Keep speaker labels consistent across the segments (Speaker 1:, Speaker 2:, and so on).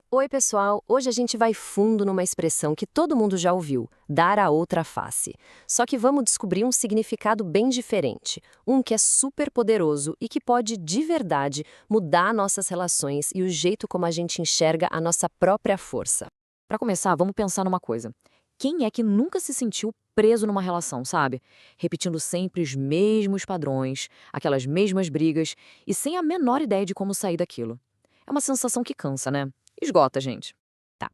Speaker 1: Oi, pessoal! Hoje a gente vai fundo numa expressão que todo mundo já ouviu, dar a outra face. Só que vamos descobrir um significado bem diferente, um que é super poderoso e que pode, de verdade, mudar nossas relações e o jeito como a gente enxerga a nossa própria força.
Speaker 2: Para começar, vamos pensar numa coisa. Quem é que nunca se sentiu preso numa relação, sabe? Repetindo sempre os mesmos padrões, aquelas mesmas brigas e sem a menor ideia de como sair daquilo. É uma sensação que cansa, né? Esgota, gente.
Speaker 3: Tá.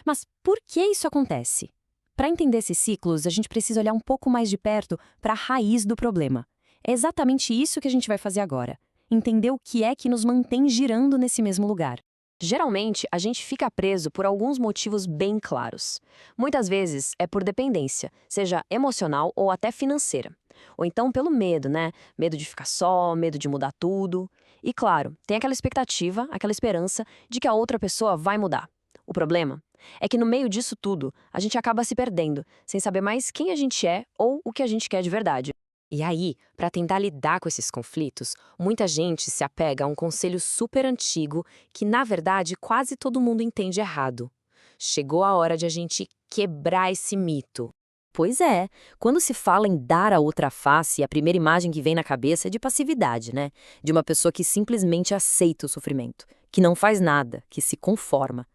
Speaker 3: Mas por que isso acontece? Para entender esses ciclos, a gente precisa olhar um pouco mais de perto para a raiz do problema. É exatamente isso que a gente vai fazer agora. Entender o que é que nos mantém girando nesse mesmo lugar.
Speaker 1: Geralmente, a gente fica preso por alguns motivos bem claros. Muitas vezes é por dependência, seja emocional ou até financeira. Ou então pelo medo, né? Medo de ficar só, medo de mudar tudo. E claro, tem aquela expectativa, aquela esperança de que a outra pessoa vai mudar. O problema é que no meio disso tudo, a gente acaba se perdendo, sem saber mais quem a gente é ou o que a gente quer de verdade. E aí, para tentar lidar com esses conflitos, muita gente se apega a um conselho super antigo que, na verdade, quase todo mundo entende errado. Chegou a hora de a gente quebrar esse mito.
Speaker 3: Pois é, quando se fala em dar a outra face, a primeira imagem que vem na cabeça é de passividade, né? De uma pessoa que simplesmente aceita o sofrimento, que não faz nada, que se conforma.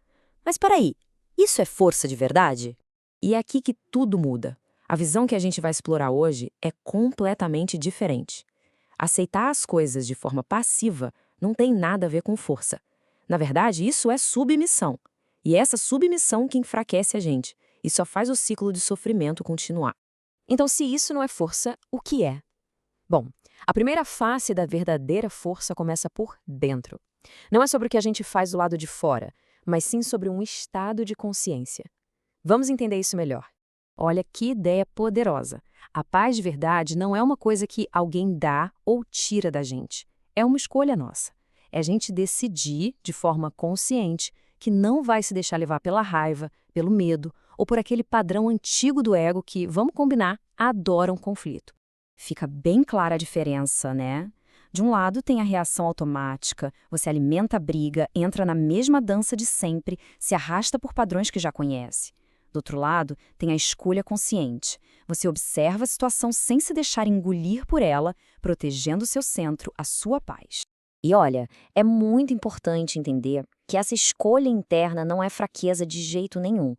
Speaker 3: Mas peraí, isso é força de verdade? E é aqui que tudo muda. A visão que a gente vai explorar hoje é completamente diferente. Aceitar as coisas de forma passiva não tem nada a ver com força. Na verdade, isso é submissão. E é essa submissão que enfraquece a gente e só faz o ciclo de sofrimento continuar.
Speaker 2: Então, se isso não é força, o que é? Bom, a primeira face da verdadeira força começa por dentro. Não é sobre o que a gente faz do lado de fora, mas sim sobre um estado de consciência. Vamos entender isso melhor.
Speaker 3: Olha que ideia poderosa. A paz de verdade não é uma coisa que alguém dá ou tira da gente. É uma escolha nossa. É a gente decidir, de forma consciente, que não vai se deixar levar pela raiva, pelo medo ou por aquele padrão antigo do ego que, vamos combinar, adora um conflito. Fica bem clara a diferença, né? De um lado tem a reação automática, você alimenta a briga, entra na mesma dança de sempre, se arrasta por padrões que já conhece. Do outro lado, tem a escolha consciente. Você observa a situação sem se deixar engolir por ela, protegendo o seu centro, a sua paz.
Speaker 4: E olha, é muito importante entender que essa escolha interna não é fraqueza de jeito nenhum.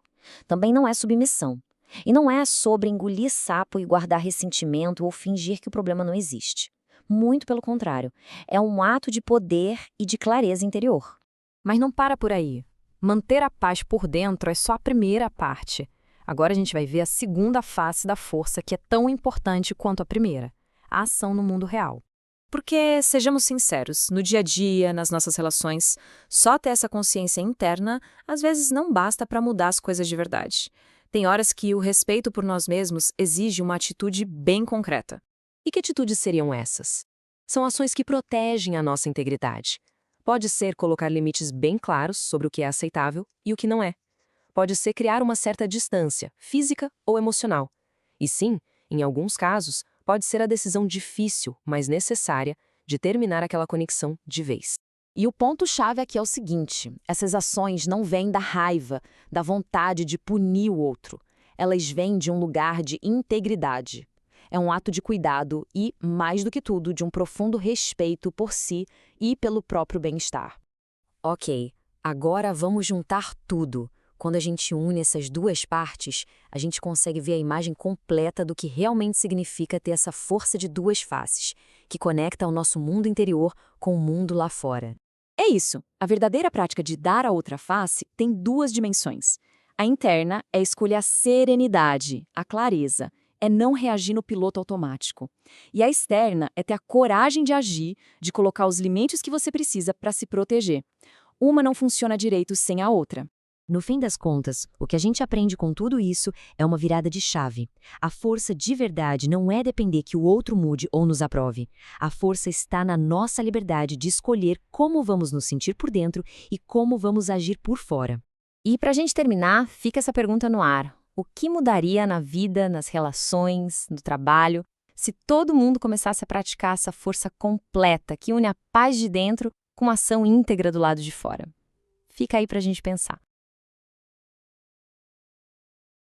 Speaker 4: Também não é submissão. E não é sobre engolir sapo e guardar ressentimento ou fingir que o problema não existe. Muito pelo contrário, é um ato de poder e de clareza interior.
Speaker 3: Mas não para por aí. Manter a paz por dentro é só a primeira parte. Agora a gente vai ver a segunda face da força que é tão importante quanto a primeira, a ação no mundo real.
Speaker 2: Porque, sejamos sinceros, no dia a dia, nas nossas relações, só ter essa consciência interna às vezes não basta para mudar as coisas de verdade. Tem horas que o respeito por nós mesmos exige uma atitude bem concreta.
Speaker 1: E que atitudes seriam essas? São ações que protegem a nossa integridade. Pode ser colocar limites bem claros sobre o que é aceitável e o que não é. Pode ser criar uma certa distância, física ou emocional. E sim, em alguns casos, pode ser a decisão difícil, mas necessária, de terminar aquela conexão de vez.
Speaker 2: E o ponto-chave aqui é o seguinte: essas ações não vêm da raiva, da vontade de punir o outro. Elas vêm de um lugar de integridade. É um ato de cuidado e, mais do que tudo, de um profundo respeito por si e pelo próprio bem-estar.
Speaker 3: Ok, agora vamos juntar tudo. Quando a gente une essas duas partes, a gente consegue ver a imagem completa do que realmente significa ter essa força de duas faces, que conecta o nosso mundo interior com o mundo lá fora.
Speaker 2: É isso. A verdadeira prática de dar a outra face tem duas dimensões. A interna é escolher a serenidade, a clareza, é não reagir no piloto automático. E a externa é ter a coragem de agir, de colocar os limites que você precisa para se proteger. Uma não funciona direito sem a outra.
Speaker 3: No fim das contas, o que a gente aprende com tudo isso é uma virada de chave. A força de verdade não é depender que o outro mude ou nos aprove. A força está na nossa liberdade de escolher como vamos nos sentir por dentro e como vamos agir por fora.
Speaker 4: E para a gente terminar, fica essa pergunta no ar. O que mudaria na vida, nas relações, no trabalho, se todo mundo começasse a praticar essa força completa que une a paz de dentro com a ação íntegra do lado de fora?
Speaker 3: Fica aí pra gente pensar.